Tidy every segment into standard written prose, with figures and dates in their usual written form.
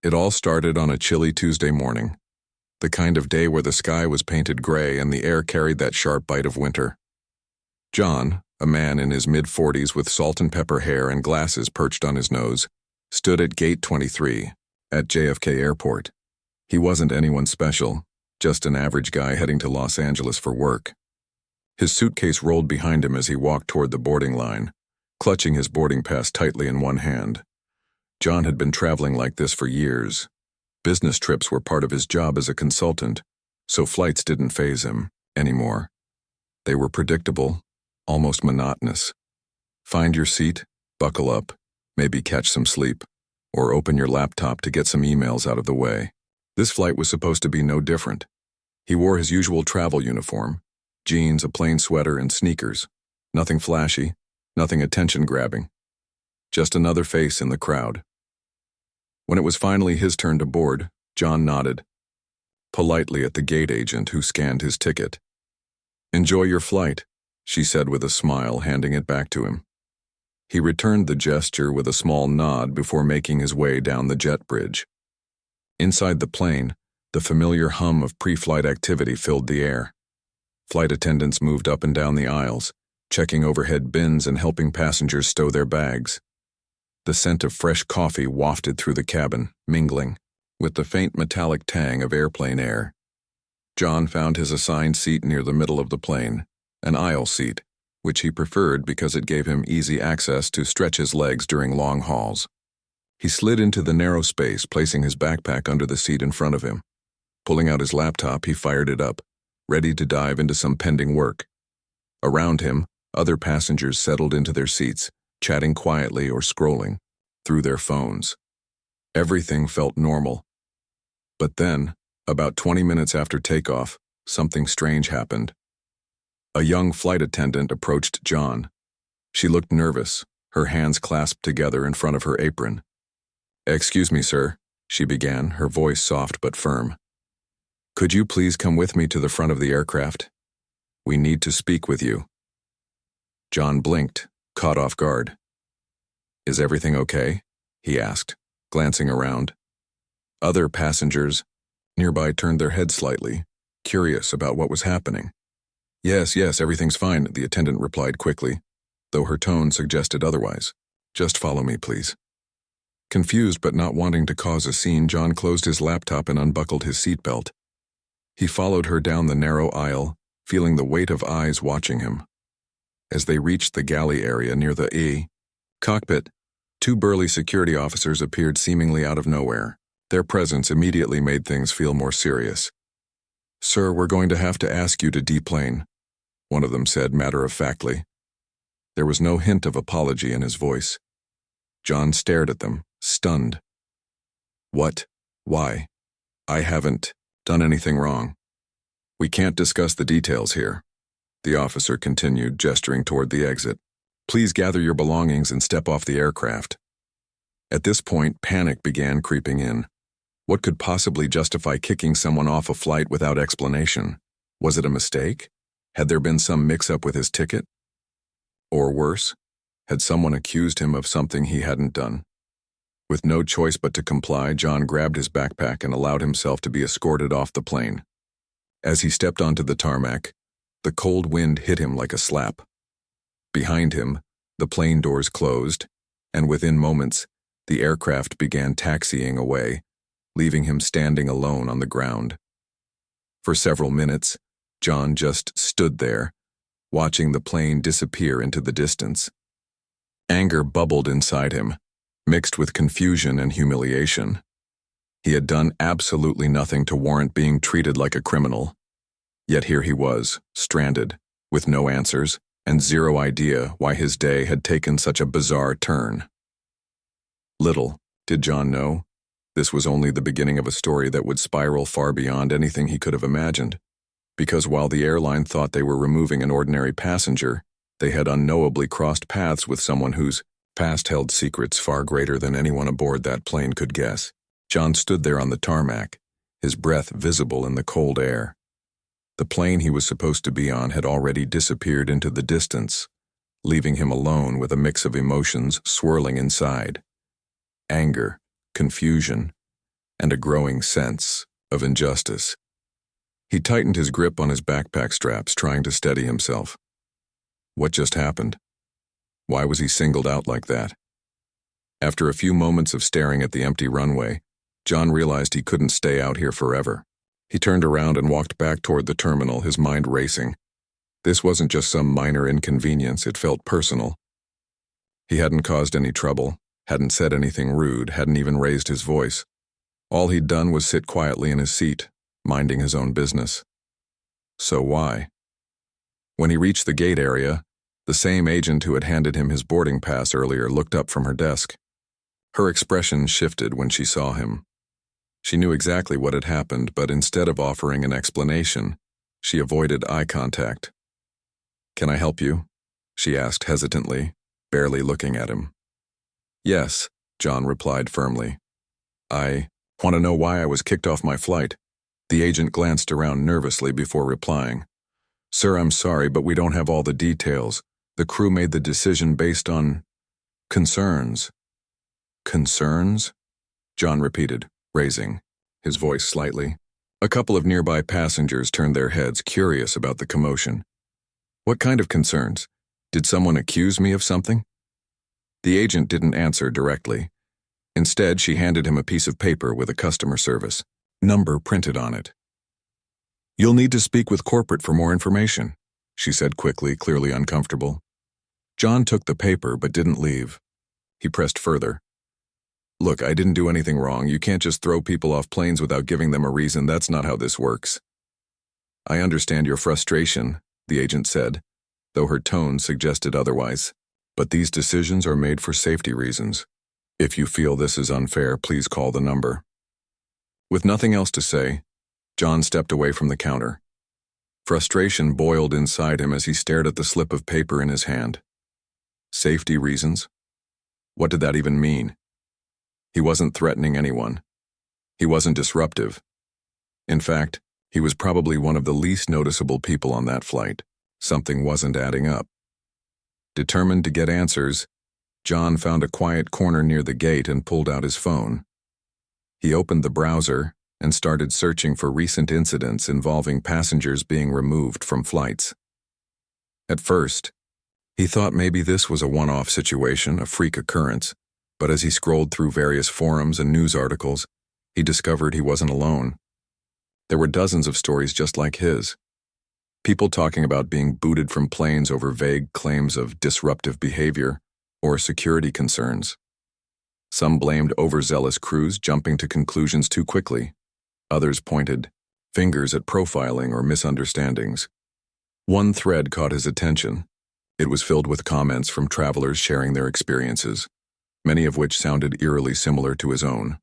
It all started on a chilly Tuesday morning, the kind of day where the sky was painted gray and the air carried that sharp bite of winter. John, a man in his mid-40s with salt and pepper hair and glasses perched on his nose, stood at Gate 23 at JFK Airport. He wasn't anyone special, just an average guy heading to Los Angeles for work. His suitcase rolled behind him as he walked toward the boarding line, clutching his boarding pass tightly in one hand. John had been traveling like this for years. Business trips were part of his job as a consultant, so flights didn't faze him anymore. They were predictable, almost monotonous. Find your seat, buckle up, maybe catch some sleep, or open your laptop to get some emails out of the way. This flight was supposed to be no different. He wore his usual travel uniform, jeans, a plain sweater, and sneakers. Nothing flashy, nothing attention-grabbing. Just another face in the crowd. When it was finally his turn to board, John nodded politely at the gate agent who scanned his ticket. "Enjoy your flight," she said with a smile, handing it back to him. He returned the gesture with a small nod before making his way down the jet bridge. Inside the plane, the familiar hum of pre-flight activity filled the air. Flight attendants moved up and down the aisles, checking overhead bins and helping passengers stow their bags. The scent of fresh coffee wafted through the cabin, mingling with the faint metallic tang of airplane air. John found his assigned seat near the middle of the plane, an aisle seat, which he preferred because it gave him easy access to stretch his legs during long hauls. He slid into the narrow space, placing his backpack under the seat in front of him. Pulling out his laptop, he fired it up, ready to dive into some pending work. Around him, other passengers settled into their seats, chatting quietly or scrolling through their phones. Everything felt normal. But then, about 20 minutes after takeoff, something strange happened. A young flight attendant approached John. She looked nervous, her hands clasped together in front of her apron. "Excuse me, sir," she began, her voice soft but firm. "Could you please come with me to the front of the aircraft? We need to speak with you." John blinked, caught off guard. "Is everything okay?" he asked, glancing around. Other passengers nearby turned their heads slightly, curious about what was happening. Yes, everything's fine," the attendant replied quickly, though her tone suggested otherwise. "Just follow me, please." Confused but not wanting to cause a scene, John closed his laptop and unbuckled his seatbelt. He followed her down the narrow aisle, feeling the weight of eyes watching him. As they reached the galley area near the cockpit, two burly security officers appeared seemingly out of nowhere. Their presence immediately made things feel more serious. "Sir, we're going to have to ask you to deplane," one of them said matter-of-factly. There was no hint of apology in his voice. John stared at them, stunned. "What? Why? I haven't done anything wrong. We can't discuss the details here," the officer continued, gesturing toward the exit. "Please gather your belongings and step off the aircraft." At this point, panic began creeping in. What could possibly justify kicking someone off a flight without explanation? Was it a mistake? Had there been some mix-up with his ticket? Or worse, had someone accused him of something he hadn't done? With no choice but to comply, John grabbed his backpack and allowed himself to be escorted off the plane. As he stepped onto the tarmac, the cold wind hit him like a slap. Behind him, the plane doors closed, and within moments, the aircraft began taxiing away, leaving him standing alone on the ground. For several minutes, John just stood there, watching the plane disappear into the distance. Anger bubbled inside him, mixed with confusion and humiliation. He had done absolutely nothing to warrant being treated like a criminal. Yet here he was, stranded, with no answers, and zero idea why his day had taken such a bizarre turn. Little did John know, this was only the beginning of a story that would spiral far beyond anything he could have imagined. Because while the airline thought they were removing an ordinary passenger, they had unknowably crossed paths with someone whose past held secrets far greater than anyone aboard that plane could guess. John stood there on the tarmac, his breath visible in the cold air. The plane he was supposed to be on had already disappeared into the distance, leaving him alone with a mix of emotions swirling inside. Anger, confusion, and a growing sense of injustice. He tightened his grip on his backpack straps, trying to steady himself. What just happened? Why was he singled out like that? After a few moments of staring at the empty runway, John realized he couldn't stay out here forever. He turned around and walked back toward the terminal, his mind racing. This wasn't just some minor inconvenience, it felt personal. He hadn't caused any trouble, hadn't said anything rude, hadn't even raised his voice. All he'd done was sit quietly in his seat, minding his own business. So why? When he reached the gate area, the same agent who had handed him his boarding pass earlier looked up from her desk. Her expression shifted when she saw him. She knew exactly what had happened, but instead of offering an explanation, she avoided eye contact. "Can I help you?" she asked hesitantly, barely looking at him. "Yes," John replied firmly. "I want to know why I was kicked off my flight." The agent glanced around nervously before replying. "Sir, I'm sorry, but we don't have all the details. The crew made the decision based on concerns." "Concerns?" John repeated, raising his voice slightly. A couple of nearby passengers turned their heads, curious about the commotion. "What kind of concerns? Did someone accuse me of something?" The agent didn't answer directly. Instead, she handed him a piece of paper with a customer service number printed on it. "You'll need to speak with corporate for more information," she said quickly, clearly uncomfortable. John took the paper but didn't leave. He pressed further. "Look, I didn't do anything wrong. You can't just throw people off planes without giving them a reason. That's not how this works." "I understand your frustration," the agent said, though her tone suggested otherwise. "But these decisions are made for safety reasons. If you feel this is unfair, please call the number." With nothing else to say, John stepped away from the counter. Frustration boiled inside him as he stared at the slip of paper in his hand. Safety reasons? What did that even mean? He wasn't threatening anyone. He wasn't disruptive. In fact, he was probably one of the least noticeable people on that flight. Something wasn't adding up. Determined to get answers, John found a quiet corner near the gate and pulled out his phone. He opened the browser and started searching for recent incidents involving passengers being removed from flights. At first, he thought maybe this was a one-off situation, a freak occurrence, but as he scrolled through various forums and news articles, he discovered he wasn't alone. There were dozens of stories just like his. People talking about being booted from planes over vague claims of disruptive behavior or security concerns. Some blamed overzealous crews jumping to conclusions too quickly. Others pointed fingers at profiling or misunderstandings. One thread caught his attention. It was filled with comments from travelers sharing their experiences, many of which sounded eerily similar to his own.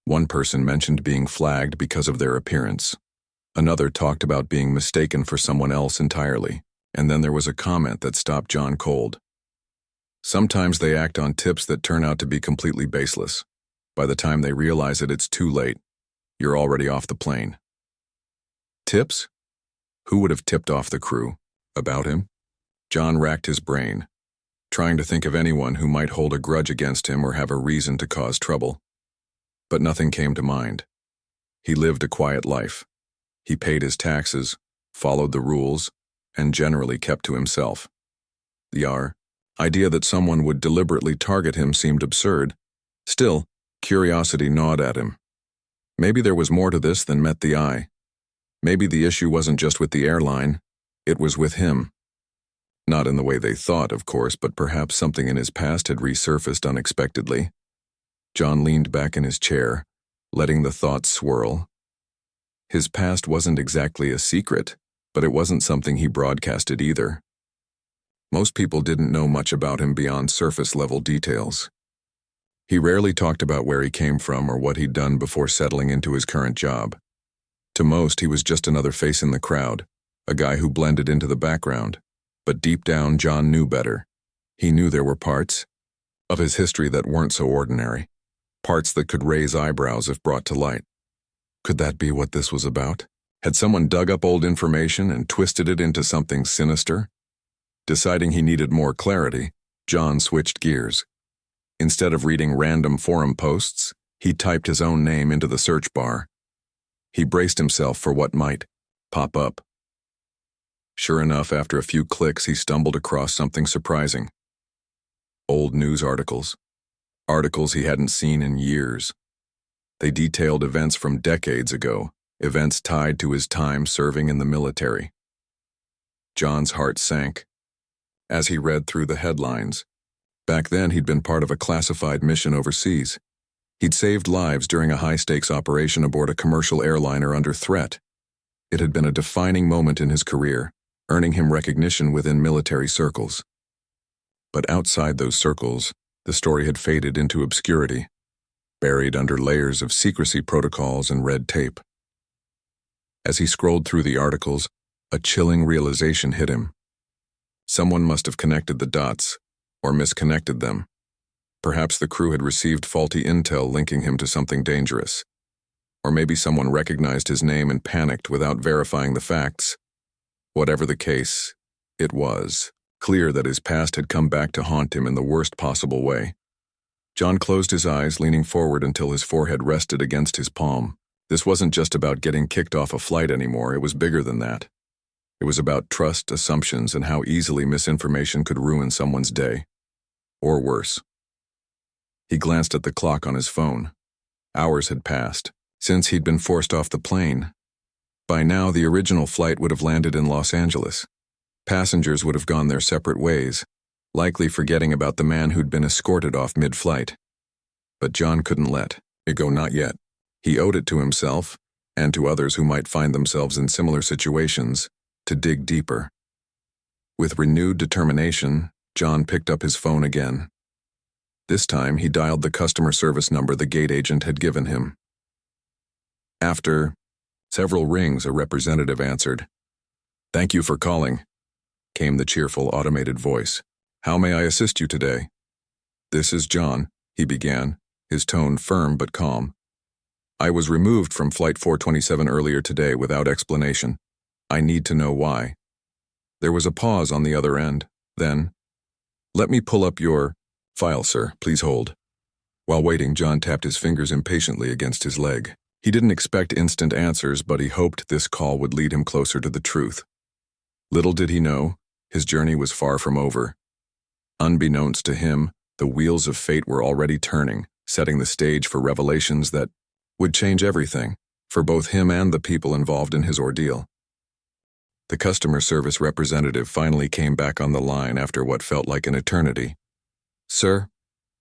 One person mentioned being flagged because of their appearance. Another talked about being mistaken for someone else entirely, and then there was a comment that stopped John cold. Sometimes they act on tips that turn out to be completely baseless. By the time they realize it, it's too late. You're already off the plane. Tips? Who would have tipped off the crew? About him? John racked his brain, trying to think of anyone who might hold a grudge against him or have a reason to cause trouble. But nothing came to mind. He lived a quiet life. He paid his taxes, followed the rules, and generally kept to himself. The idea that someone would deliberately target him seemed absurd. Still, curiosity gnawed at him. Maybe there was more to this than met the eye. Maybe the issue wasn't just with the airline, it was with him. Not in the way they thought, of course, but perhaps something in his past had resurfaced unexpectedly. John leaned back in his chair, letting the thoughts swirl. His past wasn't exactly a secret, but it wasn't something he broadcasted either. Most people didn't know much about him beyond surface-level details. He rarely talked about where he came from or what he'd done before settling into his current job. To most, he was just another face in the crowd, a guy who blended into the background. But deep down, John knew better. He knew there were parts of his history that weren't so ordinary, parts that could raise eyebrows if brought to light. Could that be what this was about? Had someone dug up old information and twisted it into something sinister? Deciding he needed more clarity, John switched gears. Instead of reading random forum posts, He typed his own name into the search bar. He braced himself for what might pop up. Sure enough, after a few clicks, he stumbled across something surprising. Old news articles. Articles he hadn't seen in years. They detailed events from decades ago, events tied to his time serving in the military. John's heart sank as he read through the headlines. Back then, he'd been part of a classified mission overseas. He'd saved lives during a high-stakes operation aboard a commercial airliner under threat. It had been a defining moment in his career, earning him recognition within military circles. But outside those circles, the story had faded into obscurity, buried under layers of secrecy protocols and red tape. As he scrolled through the articles, a chilling realization hit him. Someone must have connected the dots, or misconnected them. Perhaps the crew had received faulty intel linking him to something dangerous. Or maybe someone recognized his name and panicked without verifying the facts. Whatever the case, it was clear that his past had come back to haunt him in the worst possible way. John closed his eyes, leaning forward until his forehead rested against his palm. This wasn't just about getting kicked off a flight anymore, it was bigger than that. It was about trust, assumptions, and how easily misinformation could ruin someone's day. Or worse. He glanced at the clock on his phone. Hours had passed since he'd been forced off the plane. By now, the original flight would have landed in Los Angeles. Passengers would have gone their separate ways, likely forgetting about the man who'd been escorted off mid-flight. But John couldn't let it go, not yet. He owed it to himself, and to others who might find themselves in similar situations, to dig deeper. With renewed determination, John picked up his phone again. This time, he dialed the customer service number the gate agent had given him. After several rings, a representative answered. "Thank you for calling," came the cheerful automated voice. "How may I assist you today?" "This is John," he began, his tone firm but calm. "I was removed from Flight 427 earlier today without explanation. I need to know why." There was a pause on the other end. Then, "Let me pull up your file, sir. Please hold." While waiting, John tapped his fingers impatiently against his leg. He didn't expect instant answers, but he hoped this call would lead him closer to the truth. Little did he know, his journey was far from over. Unbeknownst to him, the wheels of fate were already turning, setting the stage for revelations that would change everything, for both him and the people involved in his ordeal. The customer service representative finally came back on the line after what felt like an eternity. "Sir,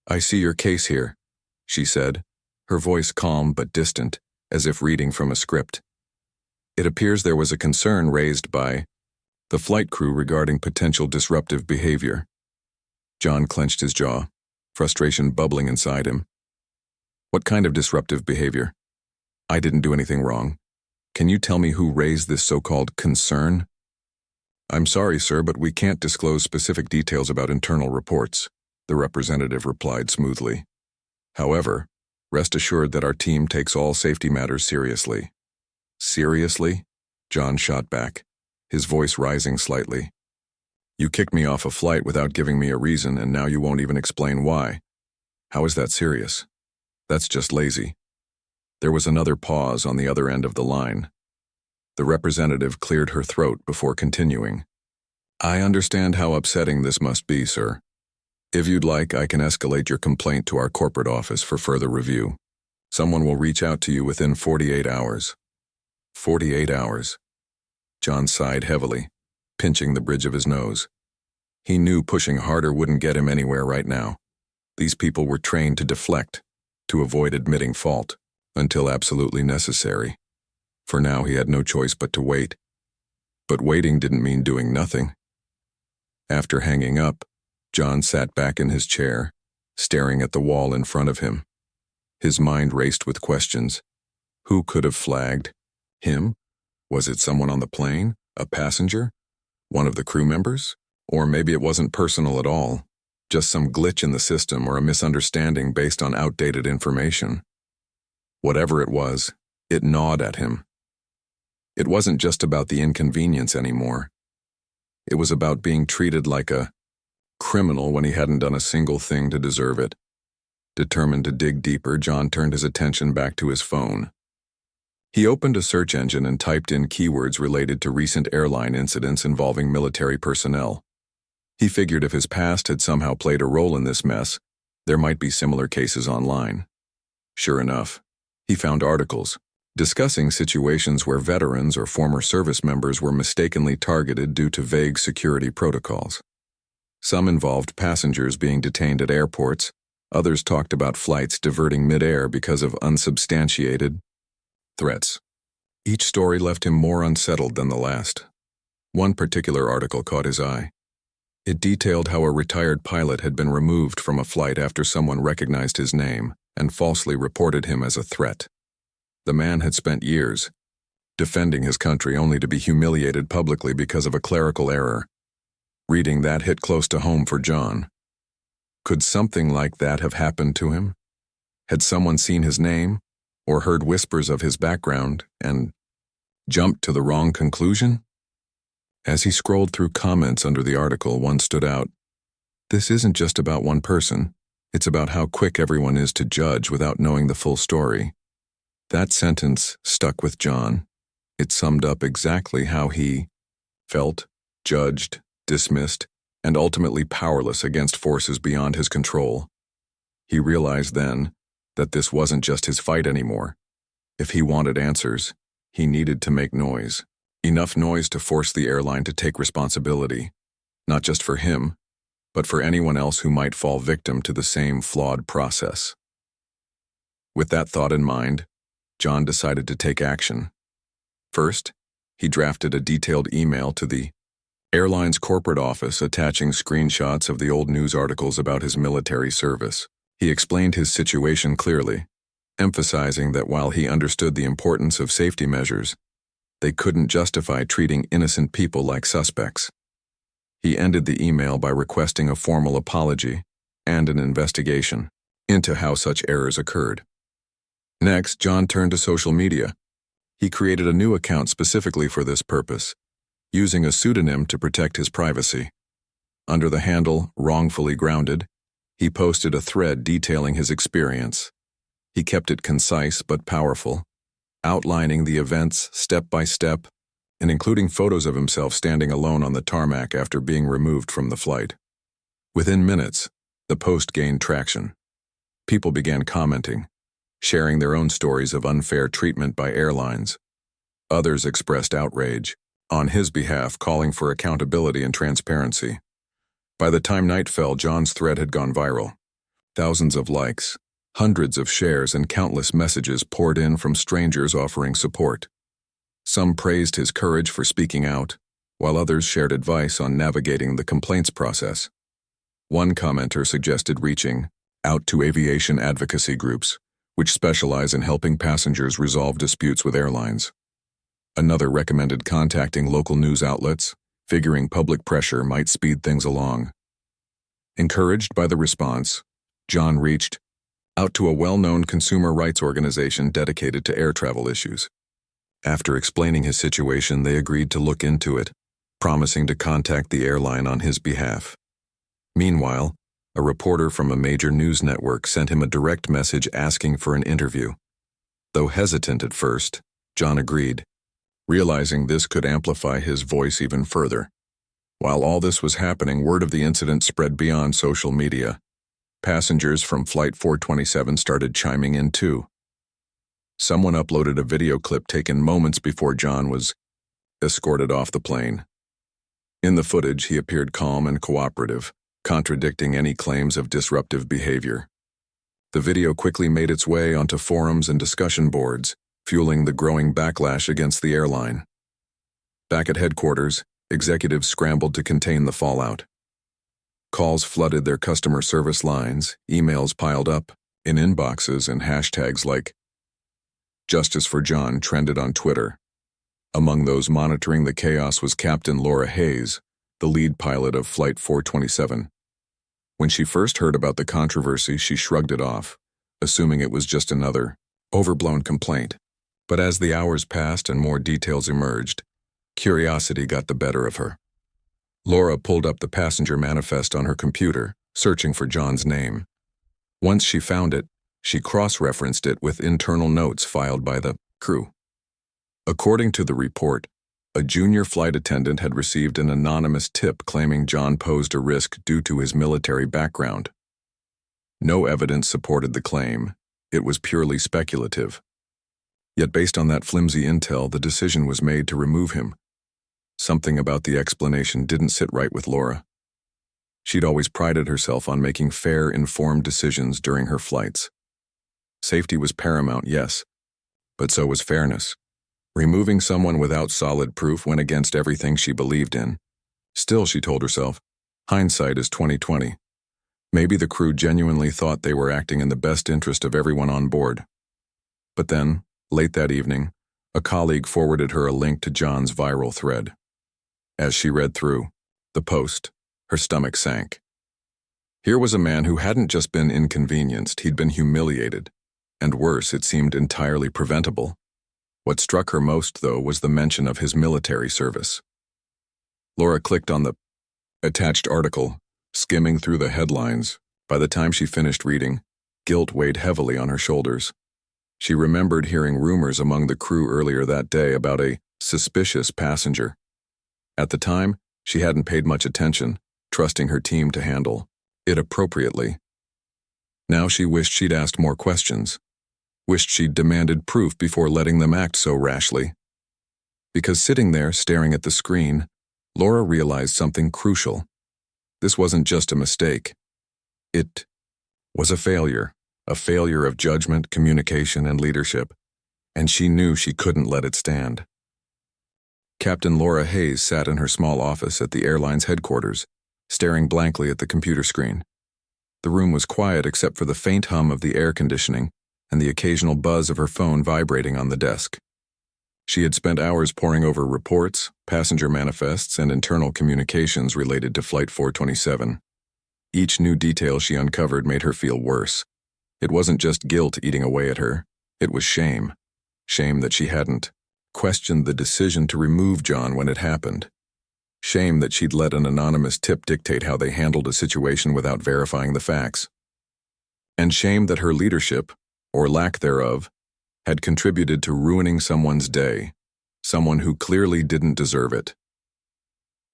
I see your case here," she said, her voice calm but distant, as if reading from a script. "It appears there was a concern raised by the flight crew regarding potential disruptive behavior." John clenched his jaw, frustration bubbling inside him. "What kind of disruptive behavior? I didn't do anything wrong. Can you tell me who raised this so-called concern?" "I'm sorry, sir, but we can't disclose specific details about internal reports," the representative replied smoothly. "However, rest assured that our team takes all safety matters seriously." "Seriously?" John shot back, his voice rising slightly. "You kicked me off a flight without giving me a reason, and now you won't even explain why. How is that serious? That's just lazy." There was another pause on the other end of the line. The representative cleared her throat before continuing. "I understand how upsetting this must be, sir. If you'd like, I can escalate your complaint to our corporate office for further review. Someone will reach out to you within 48 hours. 48 hours. John sighed heavily, pinching the bridge of his nose. He knew pushing harder wouldn't get him anywhere right now. These people were trained to deflect, to avoid admitting fault, until absolutely necessary. For now, he had no choice but to wait. But waiting didn't mean doing nothing. After hanging up, John sat back in his chair, staring at the wall in front of him. His mind raced with questions. Who could have flagged? Him? Was it someone on the plane? A passenger? One of the crew members? Or maybe it wasn't personal at all, just some glitch in the system or a misunderstanding based on outdated information. Whatever it was, it gnawed at him. It wasn't just about the inconvenience anymore. It was about being treated like a criminal when he hadn't done a single thing to deserve it. Determined to dig deeper, John turned his attention back to his phone. He opened a search engine and typed in keywords related to recent airline incidents involving military personnel. He figured if his past had somehow played a role in this mess, there might be similar cases online. Sure enough, he found articles discussing situations where veterans or former service members were mistakenly targeted due to vague security protocols. Some involved passengers being detained at airports, others talked about flights diverting mid-air because of unsubstantiated threats. Each story left him more unsettled than the last. One particular article caught his eye. It detailed how a retired pilot had been removed from a flight after someone recognized his name and falsely reported him as a threat. The man had spent years defending his country only to be humiliated publicly because of a clerical error. Reading that hit close to home for John. Could something like that have happened to him? Had someone seen his name or heard whispers of his background and jumped to the wrong conclusion? As he scrolled through comments under the article, one stood out. This isn't just about one person. It's about how quick everyone is to judge without knowing the full story. That sentence stuck with John. It summed up exactly how he felt, judged, dismissed, and ultimately powerless against forces beyond his control. He realized then that this wasn't just his fight anymore. If he wanted answers, he needed to make noise. Enough noise to force the airline to take responsibility, not just for him, but for anyone else who might fall victim to the same flawed process. With that thought in mind, John decided to take action. First, he drafted a detailed email to the airline's corporate office attaching screenshots of the old news articles about his military service. He explained his situation clearly, emphasizing that while he understood the importance of safety measures, they couldn't justify treating innocent people like suspects. He ended the email by requesting a formal apology and an investigation into how such errors occurred. Next, John turned to social media. He created a new account specifically for this purpose, using a pseudonym to protect his privacy. Under the handle Wrongfully Grounded, he posted a thread detailing his experience. He kept it concise but powerful, outlining the events step by step and including photos of himself standing alone on the tarmac after being removed from the flight. Within minutes, the post gained traction. People began commenting, sharing their own stories of unfair treatment by airlines. Others expressed outrage, on his behalf calling for accountability and transparency. By the time night fell, John's thread had gone viral. Thousands of likes, hundreds of shares, and countless messages poured in from strangers offering support. Some praised his courage for speaking out, while others shared advice on navigating the complaints process. One commenter suggested reaching out to aviation advocacy groups, which specialize in helping passengers resolve disputes with airlines. Another recommended contacting local news outlets, figuring public pressure might speed things along. Encouraged by the response, John reached out to a well-known consumer rights organization dedicated to air travel issues. After explaining his situation, they agreed to look into it, promising to contact the airline on his behalf. Meanwhile, a reporter from a major news network sent him a direct message asking for an interview. Though hesitant at first, John agreed, realizing this could amplify his voice even further. While all this was happening, word of the incident spread beyond social media. Passengers from Flight 427 started chiming in too. Someone uploaded a video clip taken moments before John was escorted off the plane. In the footage, he appeared calm and cooperative, contradicting any claims of disruptive behavior. The video quickly made its way onto forums and discussion boards, fueling the growing backlash against the airline. Back at headquarters, executives scrambled to contain the fallout. Calls flooded their customer service lines, emails piled up in inboxes, and hashtags like Justice for John trended on Twitter. Among those monitoring the chaos was Captain Laura Hayes, the lead pilot of Flight 427. When she first heard about the controversy, she shrugged it off, assuming it was just another overblown complaint. But as the hours passed and more details emerged, curiosity got the better of her. Laura pulled up the passenger manifest on her computer, searching for John's name. Once she found it, she cross-referenced it with internal notes filed by the crew. According to the report, a junior flight attendant had received an anonymous tip claiming John posed a risk due to his military background. No evidence supported the claim. It was purely speculative. Yet based on that flimsy intel, the decision was made to remove him. Something about the explanation didn't sit right with Laura. She'd always prided herself on making fair, informed decisions during her flights. Safety was paramount, yes, but so was fairness. Removing someone without solid proof went against everything she believed in. Still, she told herself, hindsight is 20/20. Maybe the crew genuinely thought they were acting in the best interest of everyone on board. But then, late that evening, a colleague forwarded her a link to John's viral thread. As she read through the post, her stomach sank. Here was a man who hadn't just been inconvenienced, he'd been humiliated. And worse, it seemed entirely preventable. What struck her most, though, was the mention of his military service. Laura clicked on the attached article, skimming through the headlines. By the time she finished reading, guilt weighed heavily on her shoulders. She remembered hearing rumors among the crew earlier that day about a suspicious passenger. At the time, she hadn't paid much attention, trusting her team to handle it appropriately. Now she wished she'd asked more questions, wished she'd demanded proof before letting them act so rashly. Because sitting there, staring at the screen, Laura realized something crucial. This wasn't just a mistake. It was a failure of judgment, communication, and leadership, and she knew she couldn't let it stand. Captain Laura Hayes sat in her small office at the airline's headquarters, staring blankly at the computer screen. The room was quiet except for the faint hum of the air conditioning and the occasional buzz of her phone vibrating on the desk. She had spent hours poring over reports, passenger manifests, and internal communications related to Flight 427. Each new detail she uncovered made her feel worse. It wasn't just guilt eating away at her, it was shame. Shame that she hadn't questioned the decision to remove John when it happened. Shame that she'd let an anonymous tip dictate how they handled a situation without verifying the facts. And shame that her leadership, or lack thereof, had contributed to ruining someone's day, someone who clearly didn't deserve it.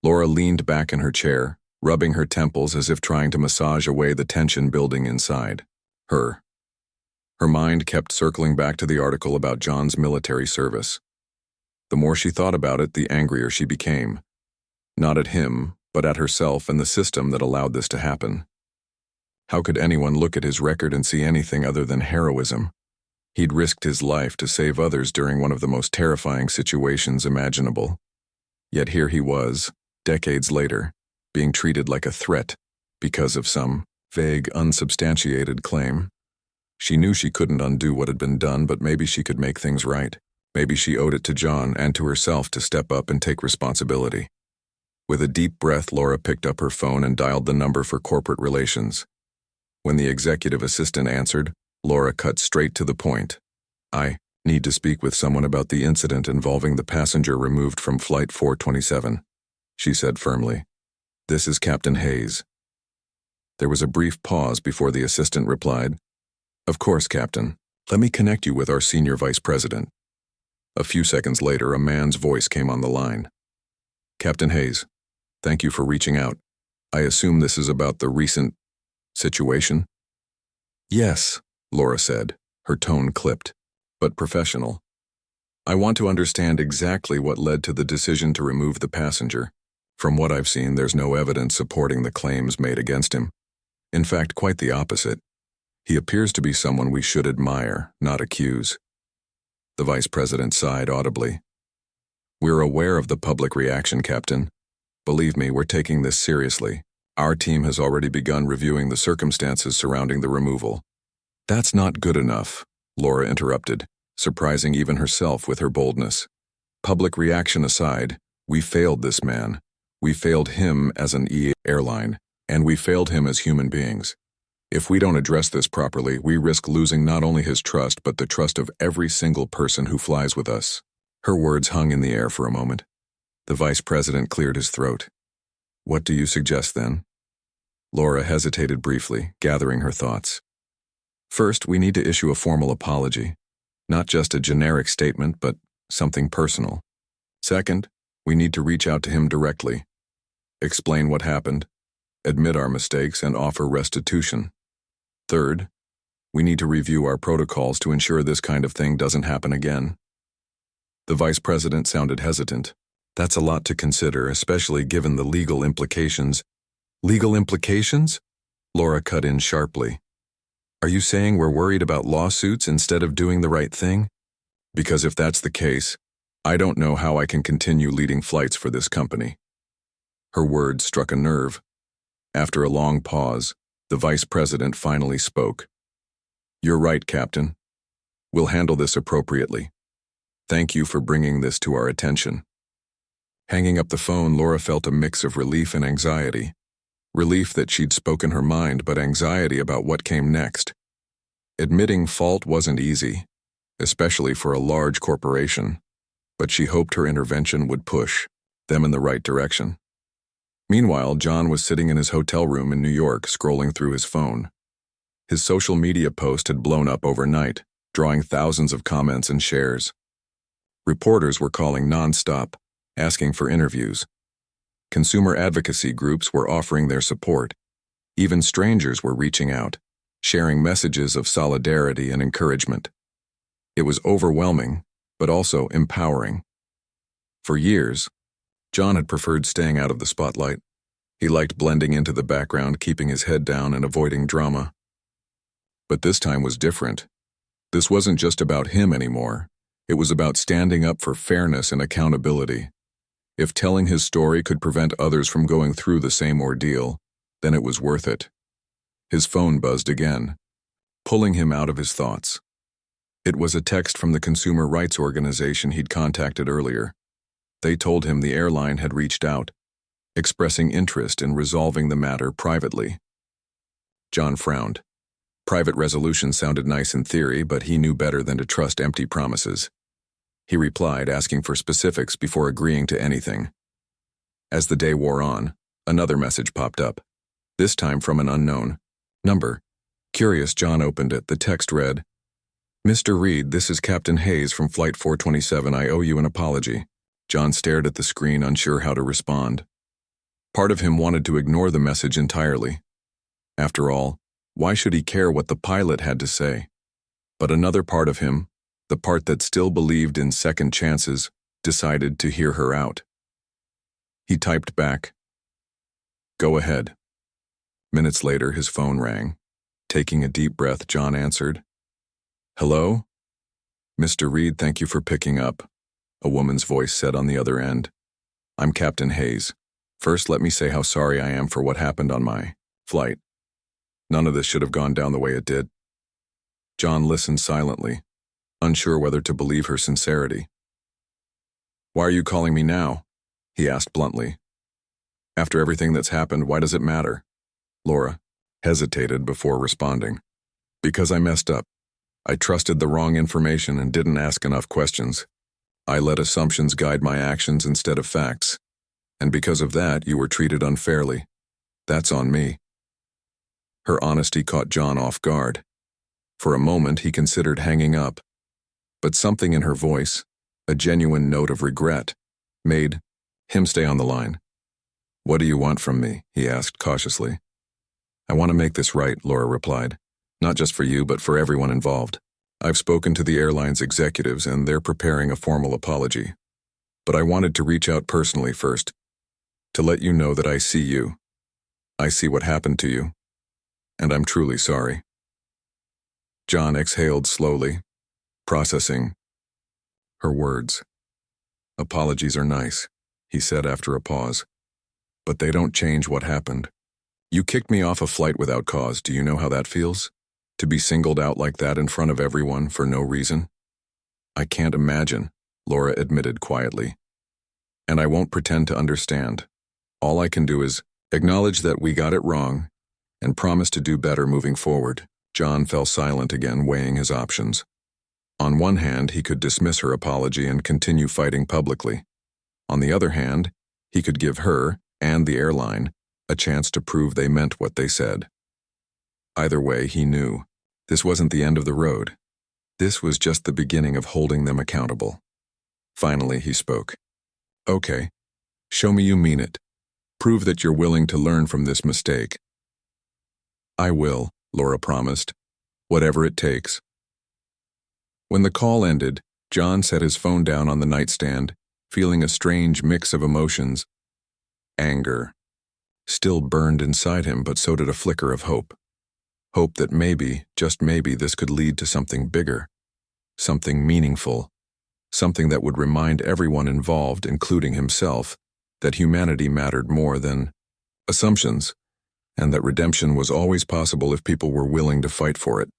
Laura leaned back in her chair, rubbing her temples as if trying to massage away the tension building inside her. Her mind kept circling back to the article about John's military service. The more she thought about it, the angrier she became. Not at him, but at herself and the system that allowed this to happen. How could anyone look at his record and see anything other than heroism? He'd risked his life to save others during one of the most terrifying situations imaginable. Yet here he was, decades later, being treated like a threat because of some vague, unsubstantiated claim. She knew she couldn't undo what had been done, but maybe she could make things right. Maybe she owed it to John and to herself to step up and take responsibility. With a deep breath, Laura picked up her phone and dialed the number for corporate relations. When the executive assistant answered, Laura cut straight to the point. I need to speak with someone about the incident involving the passenger removed from Flight 427, she said firmly. This is Captain Hayes. There was a brief pause before the assistant replied, Of course, Captain. Let me connect you with our senior vice president. A few seconds later, a man's voice came on the line. Captain Hayes, thank you for reaching out. I assume this is about the recent situation? Yes, Laura said, her tone clipped, but professional. I want to understand exactly what led to the decision to remove the passenger. From what I've seen, there's no evidence supporting the claims made against him. In fact, quite the opposite. He appears to be someone we should admire, not accuse. The vice president sighed audibly. We're aware of the public reaction, Captain. Believe me, we're taking this seriously. Our team has already begun reviewing the circumstances surrounding the removal. That's not good enough, Laura interrupted, surprising even herself with her boldness. Public reaction aside, we failed this man. We failed him as an airline, and we failed him as human beings. If we don't address this properly, we risk losing not only his trust, but the trust of every single person who flies with us. Her words hung in the air for a moment. The vice president cleared his throat. What do you suggest then? Laura hesitated briefly, gathering her thoughts. First, we need to issue a formal apology. Not just a generic statement, but something personal. Second, we need to reach out to him directly. Explain what happened, admit our mistakes, and offer restitution. Third, we need to review our protocols to ensure this kind of thing doesn't happen again. The vice president sounded hesitant. That's a lot to consider, especially given the legal implications. Legal implications? Laura cut in sharply. Are you saying we're worried about lawsuits instead of doing the right thing? Because if that's the case, I don't know how I can continue leading flights for this company. Her words struck a nerve. After a long pause, the vice president finally spoke. You're right, Captain. We'll handle this appropriately. Thank you for bringing this to our attention. Hanging up the phone, Laura felt a mix of relief and anxiety. Relief that she'd spoken her mind, but anxiety about what came next. Admitting fault wasn't easy, especially for a large corporation, but she hoped her intervention would push them in the right direction. Meanwhile, John was sitting in his hotel room in New York, scrolling through his phone. His social media post had blown up overnight, drawing thousands of comments and shares. Reporters were calling nonstop, asking for interviews. Consumer advocacy groups were offering their support. Even strangers were reaching out, sharing messages of solidarity and encouragement. It was overwhelming, but also empowering. For years, John had preferred staying out of the spotlight. He liked blending into the background, keeping his head down and avoiding drama. But this time was different. This wasn't just about him anymore. It was about standing up for fairness and accountability. If telling his story could prevent others from going through the same ordeal, then it was worth it. His phone buzzed again, pulling him out of his thoughts. It was a text from the consumer rights organization he'd contacted earlier. They told him the airline had reached out, expressing interest in resolving the matter privately. John frowned. Private resolution sounded nice in theory, but he knew better than to trust empty promises. He replied, asking for specifics before agreeing to anything. As the day wore on, another message popped up, this time from an unknown number. Curious, John opened it. The text read, Mr. Reed, this is Captain Hayes from Flight 427. I owe you an apology. John stared at the screen, unsure how to respond. Part of him wanted to ignore the message entirely. After all, why should he care what the pilot had to say? But another part of him, the part that still believed in second chances, decided to hear her out. He typed back, Go ahead. Minutes later, his phone rang. Taking a deep breath, John answered. Hello? Mr. Reed, thank you for picking up, a woman's voice said on the other end. I'm Captain Hayes. First, let me say how sorry I am for what happened on my flight. None of this should have gone down the way it did. John listened silently, unsure whether to believe her sincerity. Why are you calling me now? He asked bluntly. After everything that's happened, why does it matter? Laura hesitated before responding. Because I messed up. I trusted the wrong information and didn't ask enough questions. I let assumptions guide my actions instead of facts. And because of that, you were treated unfairly. That's on me. Her honesty caught John off guard. For a moment, he considered hanging up. But something in her voice, a genuine note of regret, made him stay on the line. What do you want from me? He asked cautiously. I want to make this right, Laura replied. Not just for you, but for everyone involved. I've spoken to the airline's executives and they're preparing a formal apology. But I wanted to reach out personally first, to let you know that I see you. I see what happened to you. And I'm truly sorry. John exhaled slowly, processing her words. Apologies are nice, he said after a pause. But they don't change what happened. You kicked me off a flight without cause. Do you know how that feels? To be singled out like that in front of everyone for no reason? I can't imagine, Laura admitted quietly. And I won't pretend to understand. All I can do is acknowledge that we got it wrong and promise to do better moving forward. John fell silent again, weighing his options. On one hand, he could dismiss her apology and continue fighting publicly. On the other hand, he could give her, and the airline, a chance to prove they meant what they said. Either way, he knew This wasn't the end of the road. This was just the beginning of holding them accountable. Finally, he spoke. Okay, show me you mean it. Prove that you're willing to learn from this mistake. I will, Laura promised, whatever it takes. When the call ended, John set his phone down on the nightstand, feeling a strange mix of emotions. Anger still burned inside him, but so did a flicker of hope. Hope that maybe, just maybe, this could lead to something bigger, something meaningful, something that would remind everyone involved, including himself, that humanity mattered more than assumptions, and that redemption was always possible if people were willing to fight for it.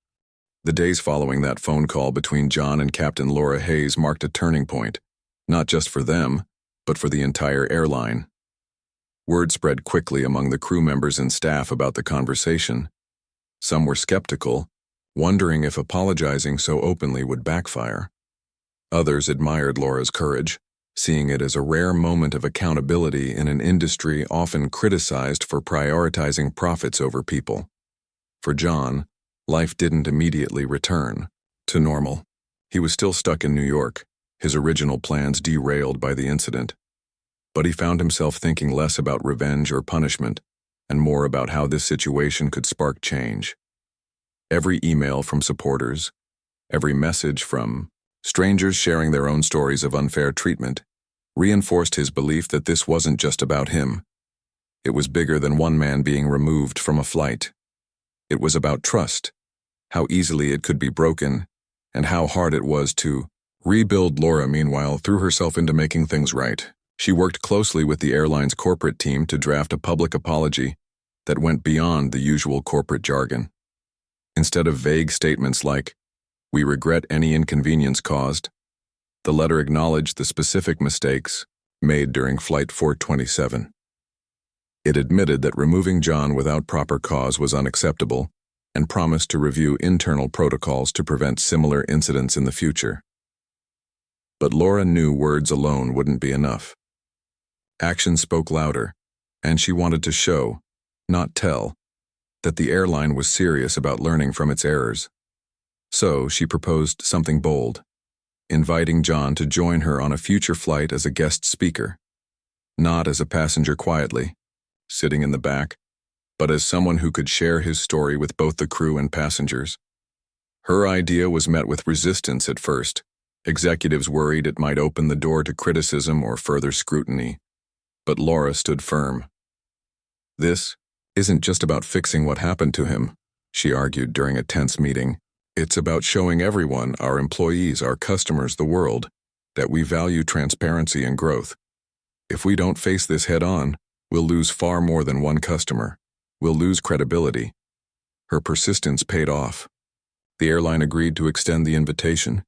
The days following that phone call between John and Captain Laura Hayes marked a turning point, not just for them, but for the entire airline. Word spread quickly among the crew members and staff about the conversation. Some were skeptical, wondering if apologizing so openly would backfire. Others admired Laura's courage, seeing it as a rare moment of accountability in an industry often criticized for prioritizing profits over people. For John, life didn't immediately return to normal. He was still stuck in New York, his original plans derailed by the incident. But he found himself thinking less about revenge or punishment, and more about how this situation could spark change. Every email from supporters, every message from strangers sharing their own stories of unfair treatment, reinforced his belief that this wasn't just about him. It was bigger than one man being removed from a flight. It was about trust, how easily it could be broken, and how hard it was to rebuild. Laura, meanwhile, threw herself into making things right. She worked closely with the airline's corporate team to draft a public apology that went beyond the usual corporate jargon. Instead of vague statements like, "We regret any inconvenience caused," the letter acknowledged the specific mistakes made during Flight 427. It admitted that removing John without proper cause was unacceptable and promised to review internal protocols to prevent similar incidents in the future. But Laura knew words alone wouldn't be enough. Action spoke louder, and she wanted to show, not tell, that the airline was serious about learning from its errors. So she proposed something bold, inviting John to join her on a future flight as a guest speaker, not as a passenger quietly, sitting in the back, but as someone who could share his story with both the crew and passengers. Her idea was met with resistance at first. Executives worried it might open the door to criticism or further scrutiny. But Laura stood firm. This isn't just about fixing what happened to him, she argued during a tense meeting. It's about showing everyone, our employees, our customers, the world, that we value transparency and growth. If we don't face this head on, we'll lose far more than one customer. We'll lose credibility. Her persistence paid off. The airline agreed to extend the invitation,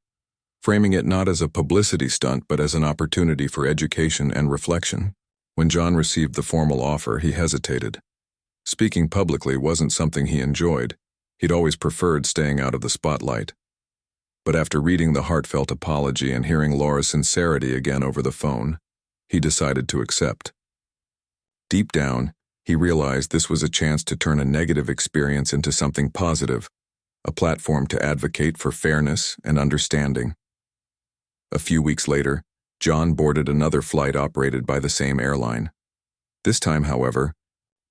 framing it not as a publicity stunt but as an opportunity for education and reflection. When John received the formal offer, he hesitated. Speaking publicly wasn't something he enjoyed. He'd always preferred staying out of the spotlight. But after reading the heartfelt apology and hearing Laura's sincerity again over the phone, he decided to accept. Deep down, he realized this was a chance to turn a negative experience into something positive, a platform to advocate for fairness and understanding. A few weeks later, John boarded another flight operated by the same airline. This time, however,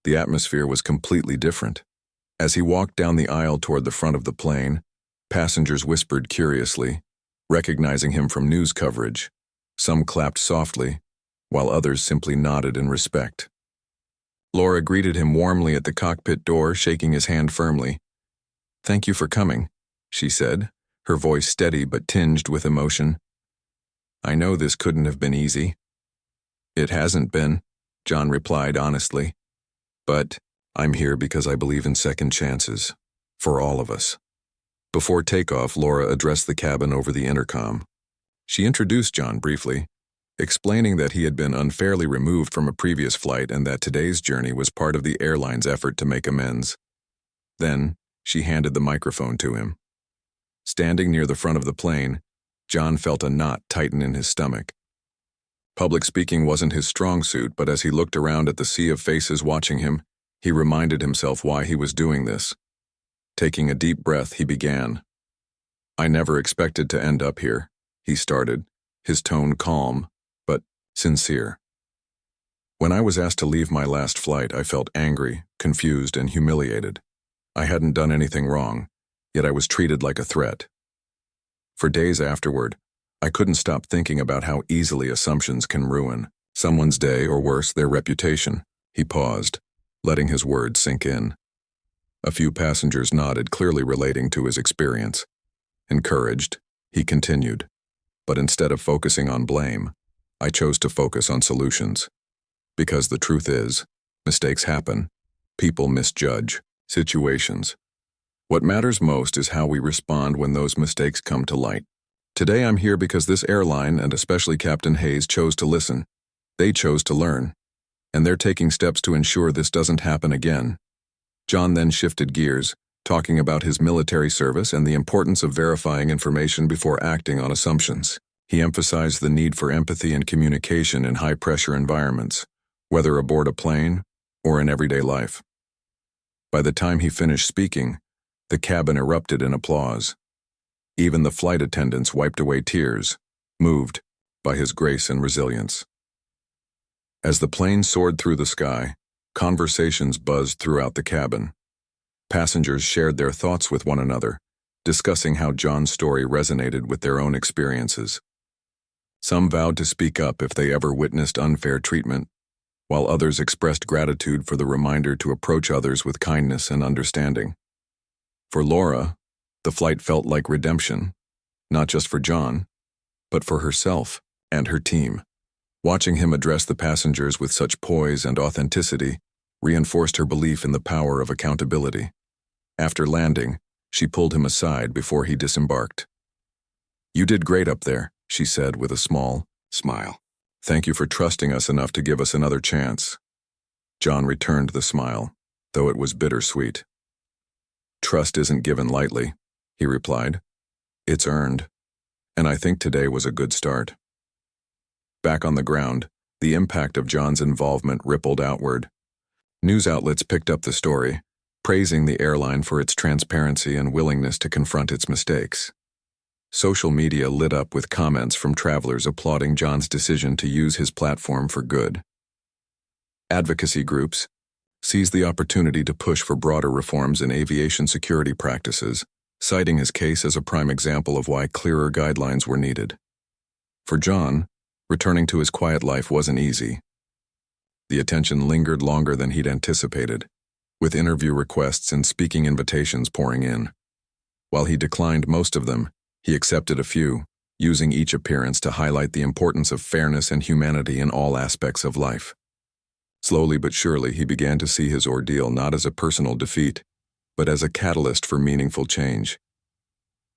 the atmosphere was completely different. As he walked down the aisle toward the front of the plane, passengers whispered curiously, recognizing him from news coverage. Some clapped softly, while others simply nodded in respect. Laura greeted him warmly at the cockpit door, shaking his hand firmly. "Thank you for coming," she said, her voice steady but tinged with emotion. "I know this couldn't have been easy." "It hasn't been," John replied honestly. "But I'm here because I believe in second chances, for all of us." Before takeoff, Laura addressed the cabin over the intercom. She introduced John briefly, explaining that he had been unfairly removed from a previous flight and that today's journey was part of the airline's effort to make amends. Then, she handed the microphone to him. Standing near the front of the plane, John felt a knot tighten in his stomach. Public speaking wasn't his strong suit, but as he looked around at the sea of faces watching him, he reminded himself why he was doing this. Taking a deep breath, he began. "I never expected to end up here," he started, his tone calm, but sincere. "When I was asked to leave my last flight, I felt angry, confused, and humiliated. I hadn't done anything wrong, yet I was treated like a threat. For days afterward, I couldn't stop thinking about how easily assumptions can ruin someone's day, or worse, their reputation." He paused, letting his words sink in. A few passengers nodded, clearly relating to his experience. Encouraged, he continued, "But instead of focusing on blame, I chose to focus on solutions. Because the truth is, mistakes happen. People misjudge situations. What matters most is how we respond when those mistakes come to light. Today I'm here because this airline, and especially Captain Hayes, chose to listen. They chose to learn. And they're taking steps to ensure this doesn't happen again." John then shifted gears, talking about his military service and the importance of verifying information before acting on assumptions. He emphasized the need for empathy and communication in high-pressure environments, whether aboard a plane or in everyday life. By the time he finished speaking, the cabin erupted in applause. Even the flight attendants wiped away tears, moved by his grace and resilience. As the plane soared through the sky, conversations buzzed throughout the cabin. Passengers shared their thoughts with one another, discussing how John's story resonated with their own experiences. Some vowed to speak up if they ever witnessed unfair treatment, while others expressed gratitude for the reminder to approach others with kindness and understanding. For Laura, the flight felt like redemption, not just for John, but for herself and her team. Watching him address the passengers with such poise and authenticity reinforced her belief in the power of accountability. After landing, she pulled him aside before he disembarked. "You did great up there," she said with a small smile. "Thank you for trusting us enough to give us another chance." John returned the smile, though it was bittersweet. "Trust isn't given lightly," he replied. "It's earned, and I think today was a good start." Back on the ground, the impact of John's involvement rippled outward. News outlets picked up the story, praising the airline for its transparency and willingness to confront its mistakes. Social media lit up with comments from travelers applauding John's decision to use his platform for good. Advocacy groups seized the opportunity to push for broader reforms in aviation security practices, citing his case as a prime example of why clearer guidelines were needed. For John, returning to his quiet life wasn't easy. The attention lingered longer than he'd anticipated, with interview requests and speaking invitations pouring in. While he declined most of them, he accepted a few, using each appearance to highlight the importance of fairness and humanity in all aspects of life. Slowly but surely, he began to see his ordeal not as a personal defeat, but as a catalyst for meaningful change.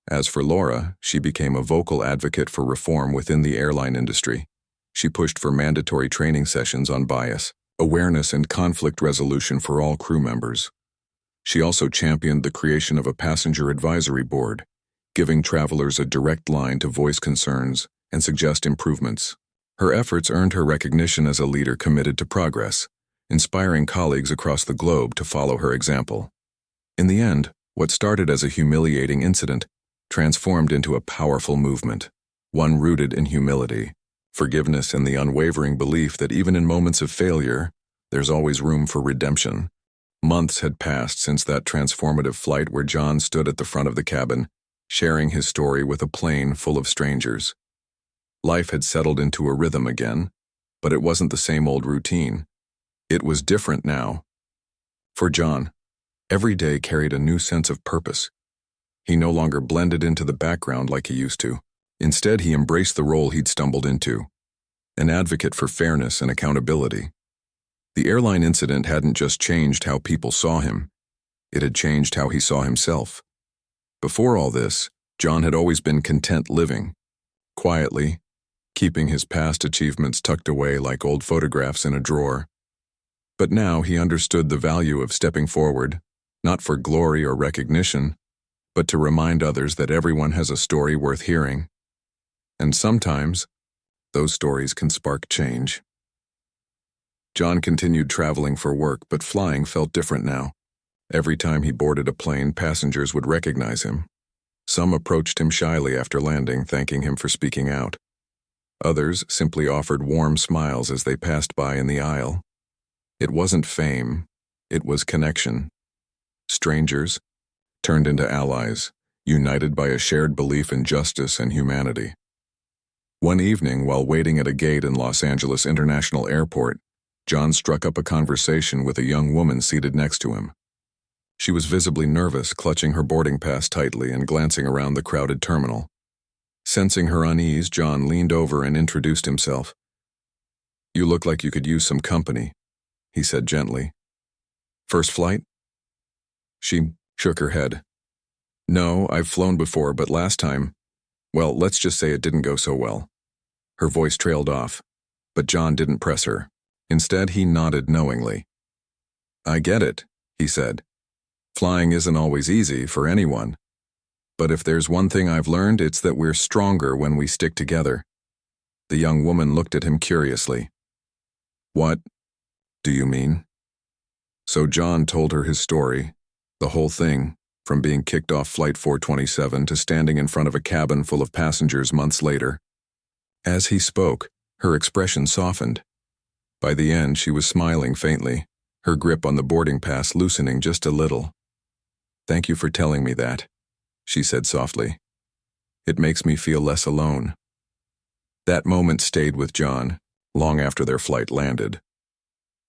As for Laura, she became a vocal advocate for reform within the airline industry. She pushed for mandatory training sessions on bias, awareness, and conflict resolution for all crew members. She also championed the creation of a passenger advisory board, giving travelers a direct line to voice concerns and suggest improvements. Her efforts earned her recognition as a leader committed to progress, inspiring colleagues across the globe to follow her example. In the end, what started as a humiliating incident transformed into a powerful movement, one rooted in humility, forgiveness, and the unwavering belief that even in moments of failure, there's always room for redemption. Months had passed since that transformative flight where John stood at the front of the cabin, sharing his story with a plane full of strangers. Life had settled into a rhythm again, but it wasn't the same old routine. It was different now. For John, every day carried a new sense of purpose. He no longer blended into the background like he used to. Instead, he embraced the role he'd stumbled into, an advocate for fairness and accountability. The airline incident hadn't just changed how people saw him, it had changed how he saw himself. Before all this, John had always been content living, quietly, keeping his past achievements tucked away like old photographs in a drawer. But now he understood the value of stepping forward, not for glory or recognition, but to remind others that everyone has a story worth hearing. And sometimes, those stories can spark change. John continued traveling for work, but flying felt different now. Every time he boarded a plane, passengers would recognize him. Some approached him shyly after landing, thanking him for speaking out. Others simply offered warm smiles as they passed by in the aisle. It wasn't fame, it was connection. Strangers turned into allies, united by a shared belief in justice and humanity. One evening, while waiting at a gate in Los Angeles International Airport, John struck up a conversation with a young woman seated next to him. She was visibly nervous, clutching her boarding pass tightly and glancing around the crowded terminal. Sensing her unease, John leaned over and introduced himself. "You look like you could use some company," he said gently. "First flight?" She shook her head. "No, I've flown before, but last time, well, let's just say it didn't go so well." Her voice trailed off, but John didn't press her. Instead, he nodded knowingly. "I get it," he said. "Flying isn't always easy for anyone. But if there's one thing I've learned, it's that we're stronger when we stick together." The young woman looked at him curiously. "What do you mean?" So John told her his story, the whole thing, from being kicked off Flight 427 to standing in front of a cabin full of passengers months later. As he spoke, her expression softened. By the end, she was smiling faintly, her grip on the boarding pass loosening just a little. "Thank you for telling me that," she said softly. "It makes me feel less alone." That moment stayed with John, long after their flight landed.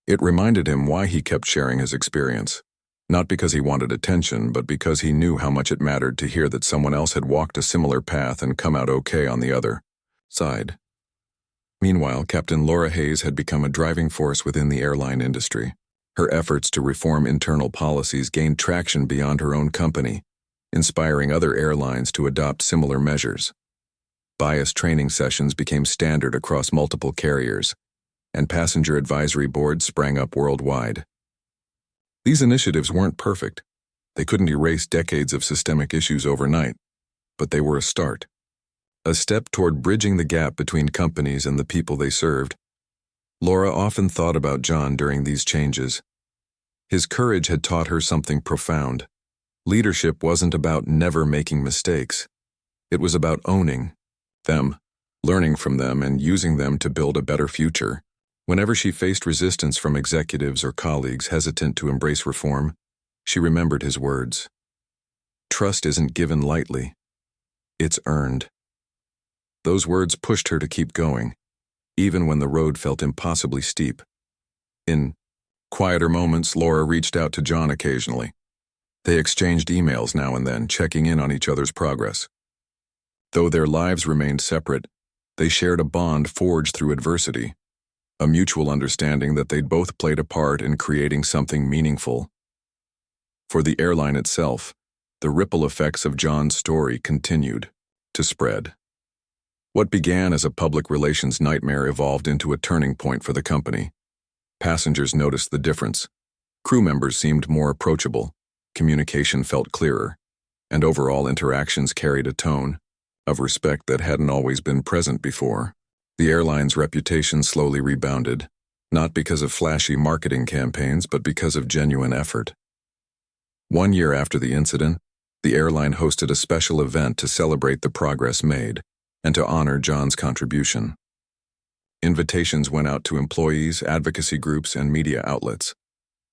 It reminded him why he kept sharing his experience, not because he wanted attention, but because he knew how much it mattered to hear that someone else had walked a similar path and come out okay on the other side. Meanwhile, Captain Laura Hayes had become a driving force within the airline industry. Her efforts to reform internal policies gained traction beyond her own company, inspiring other airlines to adopt similar measures. Bias training sessions became standard across multiple carriers, and passenger advisory boards sprang up worldwide. These initiatives weren't perfect. They couldn't erase decades of systemic issues overnight, but they were a start. A step toward bridging the gap between companies and the people they served. Laura often thought about John during these changes. His courage had taught her something profound. Leadership wasn't about never making mistakes. It was about owning them, learning from them, and using them to build a better future. Whenever she faced resistance from executives or colleagues hesitant to embrace reform, she remembered his words. Trust isn't given lightly. It's earned. Those words pushed her to keep going, even when the road felt impossibly steep. In quieter moments, Laura reached out to John occasionally. They exchanged emails now and then, checking in on each other's progress. Though their lives remained separate, they shared a bond forged through adversity, a mutual understanding that they'd both played a part in creating something meaningful. For the airline itself, the ripple effects of John's story continued to spread. What began as a public relations nightmare evolved into a turning point for the company. Passengers noticed the difference. Crew members seemed more approachable, communication felt clearer, and overall interactions carried a tone of respect that hadn't always been present before. The airline's reputation slowly rebounded, not because of flashy marketing campaigns, but because of genuine effort. 1 year after the incident, the airline hosted a special event to celebrate the progress made and to honor John's contribution. Invitations went out to employees, advocacy groups, and media outlets.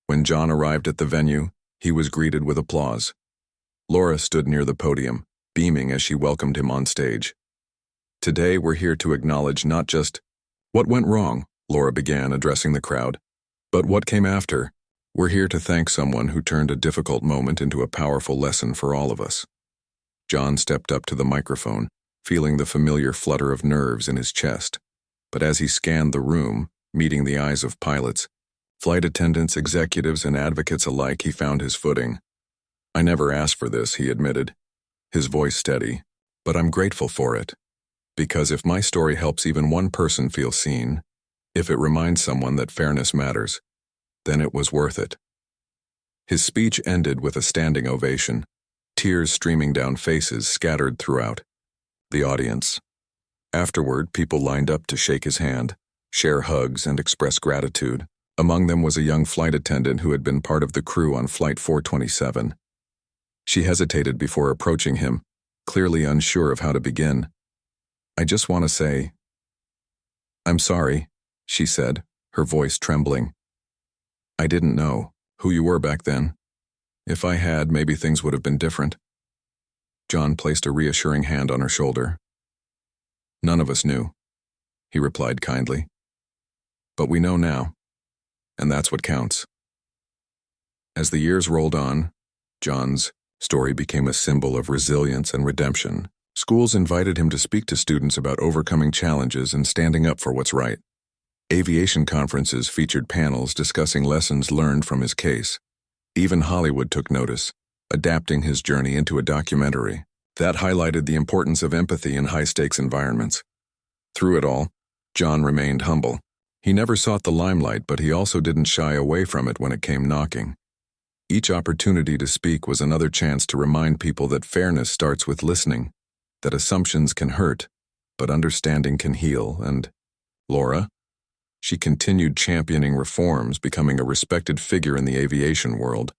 When John arrived at the venue, he was greeted with applause. Laura stood near the podium, beaming as she welcomed him on stage. "Today we're here to acknowledge not just what went wrong," Laura began, addressing the crowd, "but what came after. We're here to thank someone who turned a difficult moment into a powerful lesson for all of us." John stepped up to the microphone, feeling the familiar flutter of nerves in his chest. But as he scanned the room, meeting the eyes of pilots, flight attendants, executives, and advocates alike, he found his footing. "I never asked for this," he admitted, his voice steady, "but I'm grateful for it. Because if my story helps even one person feel seen, if it reminds someone that fairness matters, then it was worth it." His speech ended with a standing ovation, tears streaming down faces scattered throughout the audience. Afterward, people lined up to shake his hand, share hugs, and express gratitude. Among them was a young flight attendant who had been part of the crew on Flight 427. She hesitated before approaching him, clearly unsure of how to begin. "I just want to say, I'm sorry," she said, her voice trembling. "I didn't know who you were back then. If I had, maybe things would have been different." John placed a reassuring hand on her shoulder. "None of us knew," he replied kindly. "But we know now, and that's what counts." As the years rolled on, John's story became a symbol of resilience and redemption. Schools invited him to speak to students about overcoming challenges and standing up for what's right. Aviation conferences featured panels discussing lessons learned from his case. Even Hollywood took notice, adapting his journey into a documentary that highlighted the importance of empathy in high-stakes environments. Through it all, John remained humble. He never sought the limelight, but he also didn't shy away from it when it came knocking. Each opportunity to speak was another chance to remind people that fairness starts with listening, that assumptions can hurt, but understanding can heal, and Laura? She continued championing reforms, becoming a respected figure in the aviation world.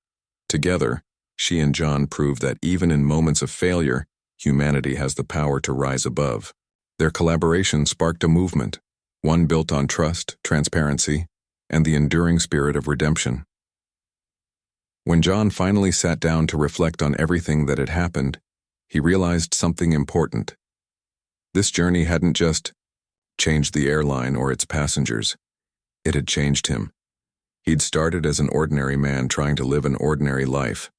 Together, she and John proved that even in moments of failure, humanity has the power to rise above. Their collaboration sparked a movement, one built on trust, transparency, and the enduring spirit of redemption. When John finally sat down to reflect on everything that had happened, he realized something important. This journey hadn't just changed the airline or its passengers. It had changed him. He'd started as an ordinary man trying to live an ordinary life.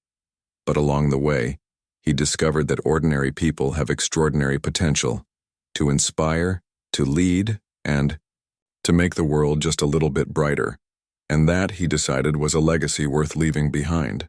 But along the way, he discovered that ordinary people have extraordinary potential to inspire, to lead, and to make the world just a little bit brighter. And that, he decided, was a legacy worth leaving behind.